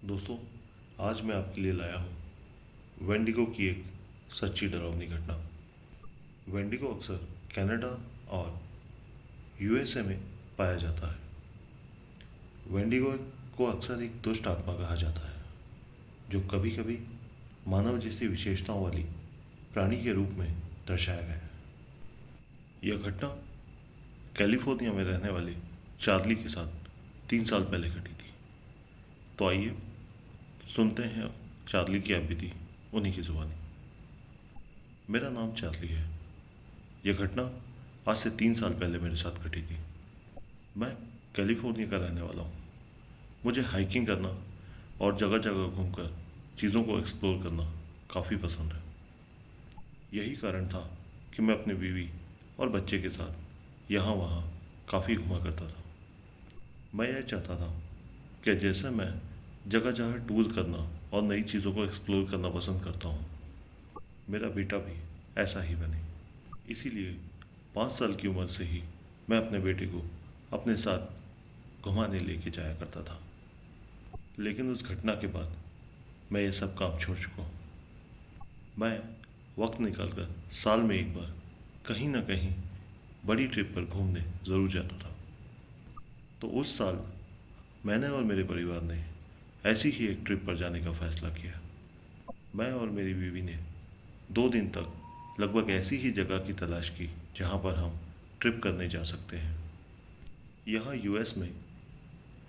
दोस्तों, आज मैं आपके लिए लाया हूँ वेंडिगो की एक सच्ची डरावनी घटना। वेंडिगो अक्सर कनाडा और यूएसए में पाया जाता है। वेंडिगो को अक्सर एक दुष्ट आत्मा कहा जाता है, जो कभी कभी मानव जैसी विशेषताओं वाली प्राणी के रूप में दर्शाया गया है। यह घटना कैलिफोर्निया में रहने वाले चार्ली के साथ 3 साल पहले घटी थी। तो आइए सुनते हैं चार्ली की बीती उन्हीं की जुबानी। मेरा नाम चार्ली है। यह घटना आज से 3 साल पहले मेरे साथ घटी थी। मैं कैलिफोर्निया का रहने वाला हूँ। मुझे हाइकिंग करना और जगह जगह घूमकर चीज़ों को एक्सप्लोर करना काफ़ी पसंद है। यही कारण था कि मैं अपनी बीवी और बच्चे के साथ यहाँ वहाँ काफ़ी घूमा करता था। मैं यह चाहता था कि जैसे मैं जगह जगह टूर करना और नई चीज़ों को एक्सप्लोर करना पसंद करता हूँ, मेरा बेटा भी ऐसा ही बने। इसीलिए 5 साल की उम्र से ही मैं अपने बेटे को अपने साथ घुमाने लेके जाया करता था। लेकिन उस घटना के बाद मैं ये सब काम छोड़ चुका हूँ। मैं वक्त निकालकर साल में एक बार कहीं ना कहीं बड़ी ट्रिप पर घूमने ज़रूर जाता था। तो उस साल मैंने और मेरे परिवार ने ऐसी ही एक ट्रिप पर जाने का फैसला किया। मैं और मेरी बीवी ने 2 दिन तक लगभग ऐसी ही जगह की तलाश की जहाँ पर हम ट्रिप करने जा सकते हैं। यहाँ यूएस में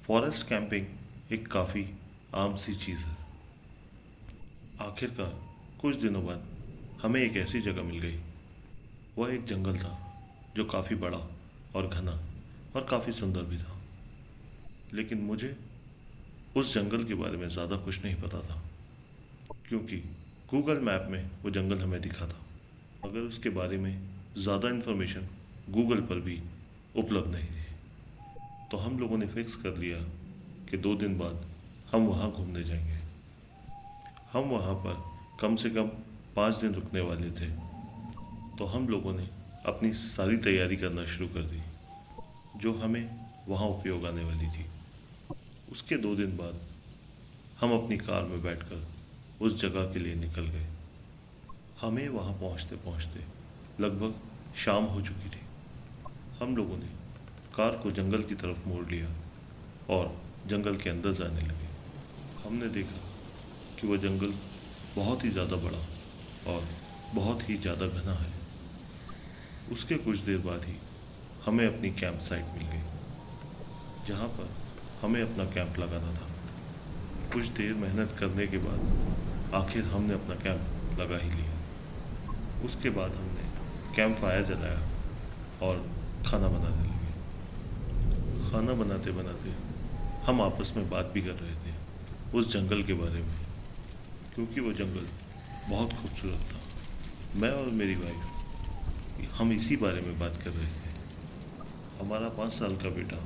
फॉरेस्ट कैंपिंग एक काफ़ी आम सी चीज़ है। आखिरकार कुछ दिनों बाद हमें एक ऐसी जगह मिल गई। वह एक जंगल था जो काफ़ी बड़ा और घना और काफ़ी सुंदर भी था। लेकिन मुझे उस जंगल के बारे में ज़्यादा कुछ नहीं पता था, क्योंकि गूगल मैप में वो जंगल हमें दिखा था, मगर उसके बारे में ज़्यादा इन्फॉर्मेशन गूगल पर भी उपलब्ध नहीं थी। तो हम लोगों ने फिक्स कर लिया कि 2 दिन बाद हम वहाँ घूमने जाएंगे। हम वहाँ पर कम से कम 5 दिन रुकने वाले थे। तो हम लोगों ने अपनी सारी तैयारी करना शुरू कर दी, जो हमें वहाँ उपयोग आने वाली थी। उसके 2 दिन बाद हम अपनी कार में बैठकर उस जगह के लिए निकल गए। हमें वहाँ पहुँचते पहुँचते लगभग शाम हो चुकी थी। हम लोगों ने कार को जंगल की तरफ मोड़ लिया और जंगल के अंदर जाने लगे। हमने देखा कि वह जंगल बहुत ही ज़्यादा बड़ा और बहुत ही ज़्यादा घना है। उसके कुछ देर बाद ही हमें अपनी कैंप साइट मिल गई, जहाँ पर हमें अपना कैंप लगाना था। कुछ देर मेहनत करने के बाद आखिर हमने अपना कैंप लगा ही लिया। उसके बाद हमने कैंप फायर जलाया और खाना बनाने लगे। खाना बनाते बनाते हम आपस में बात भी कर रहे थे उस जंगल के बारे में, क्योंकि वो जंगल बहुत खूबसूरत था। मैं और मेरी वाइफ हम इसी बारे में बात कर रहे थे। हमारा 5 साल का बेटा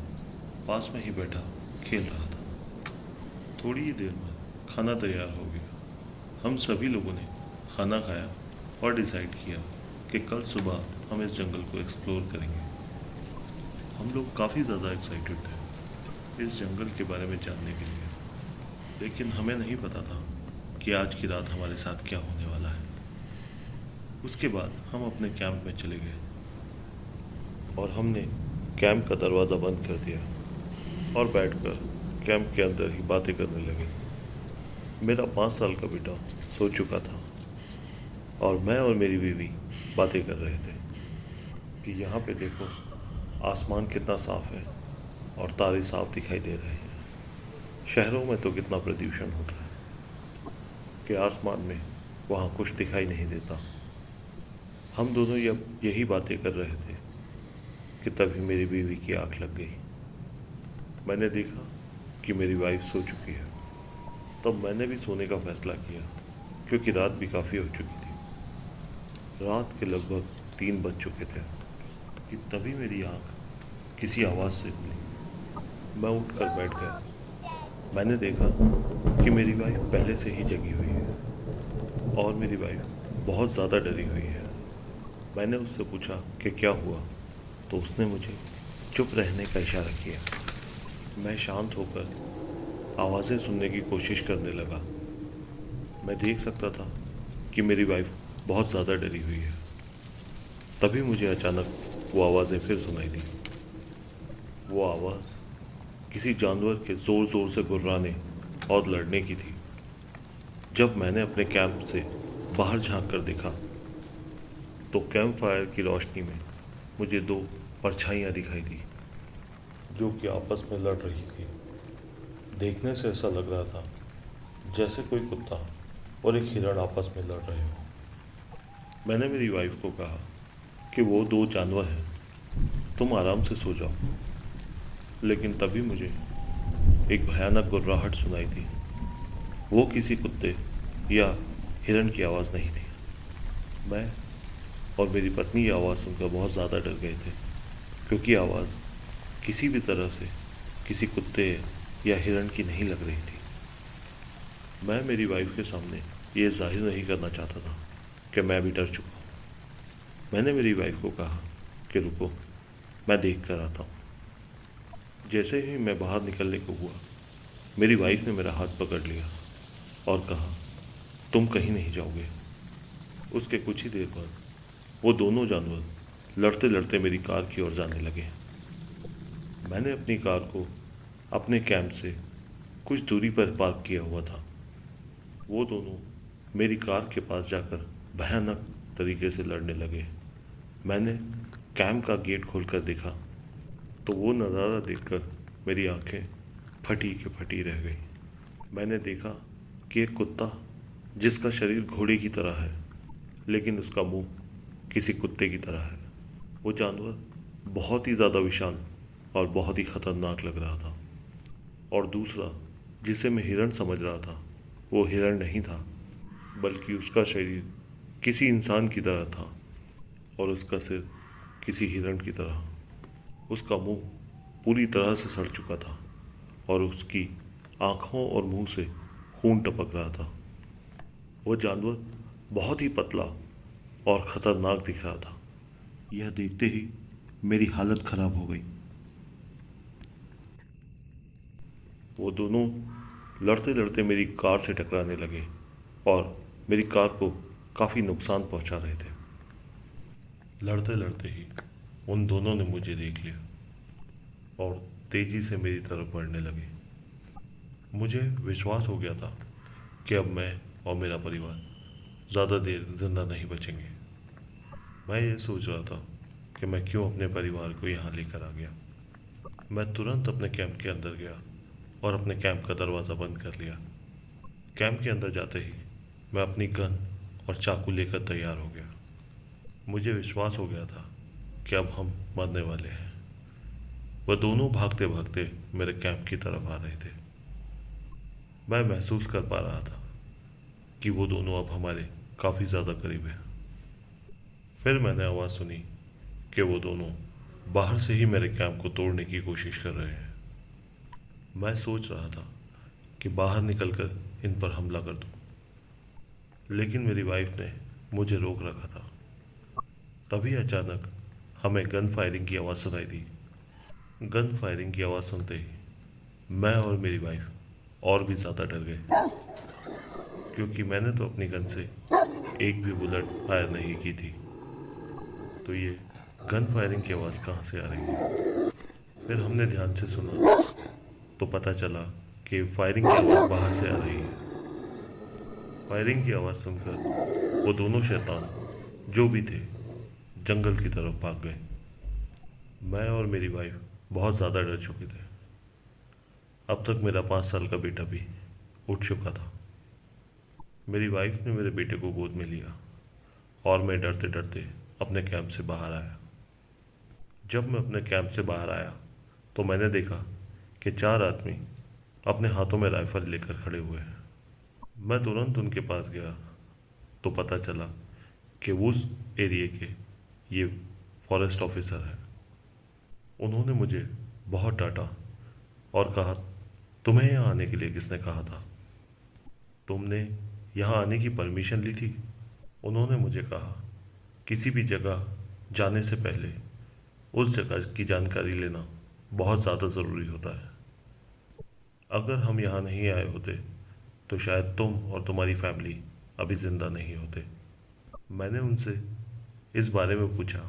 पास में ही बैठा खेल रहा था। थोड़ी ही देर में खाना तैयार हो गया। हम सभी लोगों ने खाना खाया और डिसाइड किया कि कल सुबह हम इस जंगल को एक्सप्लोर करेंगे। हम लोग काफ़ी ज़्यादा एक्साइटेड थे इस जंगल के बारे में जानने के लिए, लेकिन हमें नहीं पता था कि आज की रात हमारे साथ क्या होने वाला है। उसके बाद हम अपने कैंप में चले गए और हमने कैंप का दरवाज़ा बंद कर दिया और बैठकर कैंप के अंदर ही बातें करने लगे। मेरा 5 साल का बेटा सो चुका था और मैं और मेरी बीवी बातें कर रहे थे कि यहाँ पे देखो, आसमान कितना साफ़ है और तारे साफ दिखाई दे रहे हैं। शहरों में तो कितना प्रदूषण होता है कि आसमान में वहाँ कुछ दिखाई नहीं देता। हम दोनों यही बातें कर रहे थे कि तभी मेरी बीवी की आँख लग गई। मैंने देखा कि मेरी वाइफ सो चुकी है। तब मैंने भी सोने का फ़ैसला किया, क्योंकि रात भी काफ़ी हो चुकी थी। रात के लगभग 3 बज चुके थे कि तभी मेरी आँख किसी आवाज़ से खुली। मैं उठकर बैठ गया। मैंने देखा कि मेरी वाइफ पहले से ही जगी हुई है और मेरी वाइफ बहुत ज़्यादा डरी हुई है। मैंने उससे पूछा कि क्या हुआ, तो उसने मुझे चुप रहने का इशारा किया। मैं शांत होकर आवाज़ें सुनने की कोशिश करने लगा। मैं देख सकता था कि मेरी वाइफ बहुत ज़्यादा डरी हुई है। तभी मुझे अचानक वो आवाज़ें फिर सुनाई दी। वो आवाज़ किसी जानवर के ज़ोर ज़ोर से गुर्राने और लड़ने की थी। जब मैंने अपने कैंप से बाहर झांक कर देखा तो कैंप फायर की रोशनी में मुझे दो परछाइयाँ दिखाई दी जो कि आपस में लड़ रही थी। देखने से ऐसा लग रहा था जैसे कोई कुत्ता और एक हिरण आपस में लड़ रहे हो। मैंने मेरी वाइफ को कहा कि वो दो जानवर हैं, तुम आराम से सो जाओ। लेकिन तभी मुझे एक भयानक गुर्राहट सुनाई दी। वो किसी कुत्ते या हिरण की आवाज़ नहीं थी। मैं और मेरी पत्नी ये आवाज़ सुनकर बहुत ज़्यादा डर गए थे, क्योंकि आवाज़ किसी भी तरह से किसी कुत्ते या हिरण की नहीं लग रही थी। मैं मेरी वाइफ के सामने ये जाहिर नहीं करना चाहता था कि मैं भी डर चुका हूँ। मैंने मेरी वाइफ को कहा कि रुको, मैं देख कर आता हूँ। जैसे ही मैं बाहर निकलने को हुआ, मेरी वाइफ ने मेरा हाथ पकड़ लिया और कहा, तुम कहीं नहीं जाओगे। उसके कुछ ही देर बाद वो दोनों जानवर लड़ते लड़ते मेरी कार की ओर जाने लगे। मैंने अपनी कार को अपने कैंप से कुछ दूरी पर पार्क किया हुआ था। वो दोनों मेरी कार के पास जाकर भयानक तरीके से लड़ने लगे। मैंने कैंप का गेट खोलकर देखा तो वो नज़ारा देखकर मेरी आंखें फटी के फटी रह गई। मैंने देखा कि एक कुत्ता जिसका शरीर घोड़े की तरह है, लेकिन उसका मुंह किसी कुत्ते की तरह है। वो जानवर बहुत ही ज़्यादा विशाल और बहुत ही खतरनाक लग रहा था। और दूसरा, जिसे मैं हिरण समझ रहा था, वो हिरण नहीं था, बल्कि उसका शरीर किसी इंसान की तरह था और उसका सिर किसी हिरण की तरह। उसका मुंह पूरी तरह से सड़ चुका था और उसकी आँखों और मुंह से खून टपक रहा था। वो जानवर बहुत ही पतला और ख़तरनाक दिख रहा था। यह देखते ही मेरी हालत ख़राब हो गई। वो दोनों लड़ते लड़ते मेरी कार से टकराने लगे और मेरी कार को काफ़ी नुकसान पहुंचा रहे थे। लड़ते लड़ते ही उन दोनों ने मुझे देख लिया और तेज़ी से मेरी तरफ बढ़ने लगे। मुझे विश्वास हो गया था कि अब मैं और मेरा परिवार ज़्यादा देर जिंदा नहीं बचेंगे। मैं ये सोच रहा था कि मैं क्यों अपने परिवार को यहाँ लेकर आ गया। मैं तुरंत अपने कैंप के अंदर गया और अपने कैंप का दरवाज़ा बंद कर लिया। कैंप के अंदर जाते ही मैं अपनी गन और चाकू लेकर तैयार हो गया। मुझे विश्वास हो गया था कि अब हम मरने वाले हैं। वह दोनों भागते भागते मेरे कैंप की तरफ आ रहे थे। मैं महसूस कर पा रहा था कि वो दोनों अब हमारे काफ़ी ज़्यादा करीब हैं। फिर मैंने आवाज़ सुनी कि वो दोनों बाहर से ही मेरे कैंप को तोड़ने की कोशिश कर रहे हैं। मैं सोच रहा था कि बाहर निकलकर इन पर हमला कर दूं, लेकिन मेरी वाइफ ने मुझे रोक रखा था। तभी अचानक हमें गन फायरिंग की आवाज़ सुनाई दी। गन फायरिंग की आवाज़ सुनते ही मैं और मेरी वाइफ और भी ज़्यादा डर गए, क्योंकि मैंने तो अपनी गन से एक भी बुलेट फायर नहीं की थी। तो ये गन फायरिंग की आवाज़ कहाँ से आ रही है? फिर हमने ध्यान से सुना तो पता चला कि फायरिंग की आवाज़ बाहर से आ रही है। फायरिंग की आवाज़ सुनकर वो दोनों शैतान जो भी थे जंगल की तरफ भाग गए। मैं और मेरी वाइफ बहुत ज़्यादा डर चुके थे। अब तक मेरा 5 साल का बेटा भी उठ चुका था। मेरी वाइफ ने मेरे बेटे को गोद में लिया और मैं डरते डरते अपने कैंप से बाहर आया। जब मैं अपने कैंप से बाहर आया तो मैंने देखा कि 4 आदमी अपने हाथों में राइफल लेकर खड़े हुए हैं। मैं तुरंत उनके पास गया तो पता चला कि उस एरिया के ये फॉरेस्ट ऑफिसर हैं। उन्होंने मुझे बहुत डांटा और कहा, तुम्हें यहाँ आने के लिए किसने कहा था? तुमने यहाँ आने की परमिशन ली थी? उन्होंने मुझे कहा, किसी भी जगह जाने से पहले उस जगह की जानकारी लेना बहुत ज़्यादा ज़रूरी होता है। अगर हम यहाँ नहीं आए होते तो शायद तुम और तुम्हारी फैमिली अभी ज़िंदा नहीं होते। मैंने उनसे इस बारे में पूछा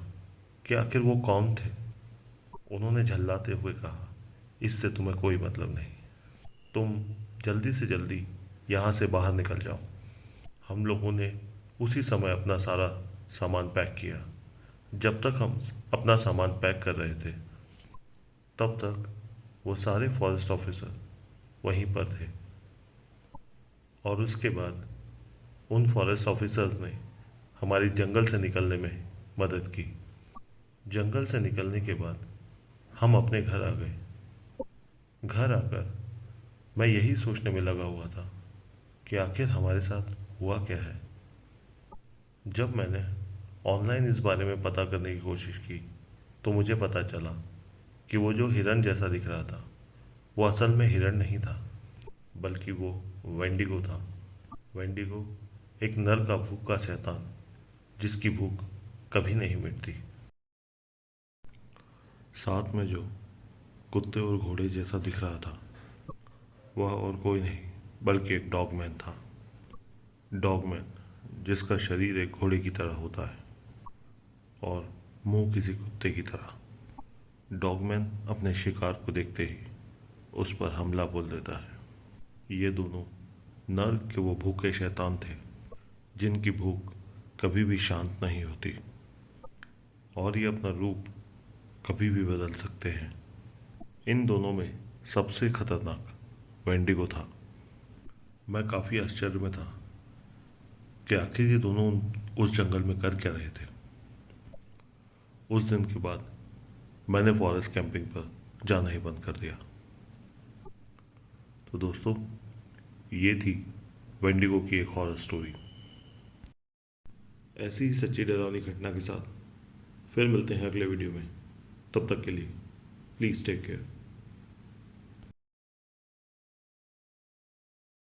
कि आखिर वो कौन थे। उन्होंने झल्लाते हुए कहा, इससे तुम्हें कोई मतलब नहीं, तुम जल्दी से जल्दी यहाँ से बाहर निकल जाओ। हम लोगों ने उसी समय अपना सारा सामान पैक किया। जब तक हम अपना सामान पैक कर रहे थे तब तक वो सारे फॉरेस्ट ऑफिसर वहीं पर थे। और उसके बाद उन फॉरेस्ट ऑफिसर्स ने हमारी जंगल से निकलने में मदद की। जंगल से निकलने के बाद हम अपने घर आ गए। घर आकर मैं यही सोचने में लगा हुआ था कि आखिर हमारे साथ हुआ क्या है। जब मैंने ऑनलाइन इस बारे में पता करने की कोशिश की तो मुझे पता चला कि वो जो हिरन जैसा दिख रहा था वो असल में हिरन नहीं था, बल्कि वो वेंडिगो था। वेंडिगो एक नर का भूखा शैतान, जिसकी भूख कभी नहीं मिटती। साथ में जो कुत्ते और घोड़े जैसा दिख रहा था वह और कोई नहीं बल्कि एक डॉगमैन था। डॉगमैन जिसका शरीर एक घोड़े की तरह होता है और मुंह किसी कुत्ते की तरह। डॉगमैन अपने शिकार को देखते ही उस पर हमला बोल देता है। ये दोनों नर के वो भूखे शैतान थे जिनकी भूख कभी भी शांत नहीं होती और ये अपना रूप कभी भी बदल सकते हैं। इन दोनों में सबसे खतरनाक वेंडिगो था। मैं काफ़ी आश्चर्य में था कि आखिर ये दोनों उस जंगल में कर क्या रहे थे। उस दिन के बाद मैंने फॉरेस्ट कैंपिंग पर जाना ही बंद कर दिया। तो दोस्तों, ये थी वेंडिगो की एक हॉरर स्टोरी। ऐसी ही सच्ची डरावनी घटना के साथ फिर मिलते हैं अगले वीडियो में। तब तक के लिए प्लीज़ टेक केयर।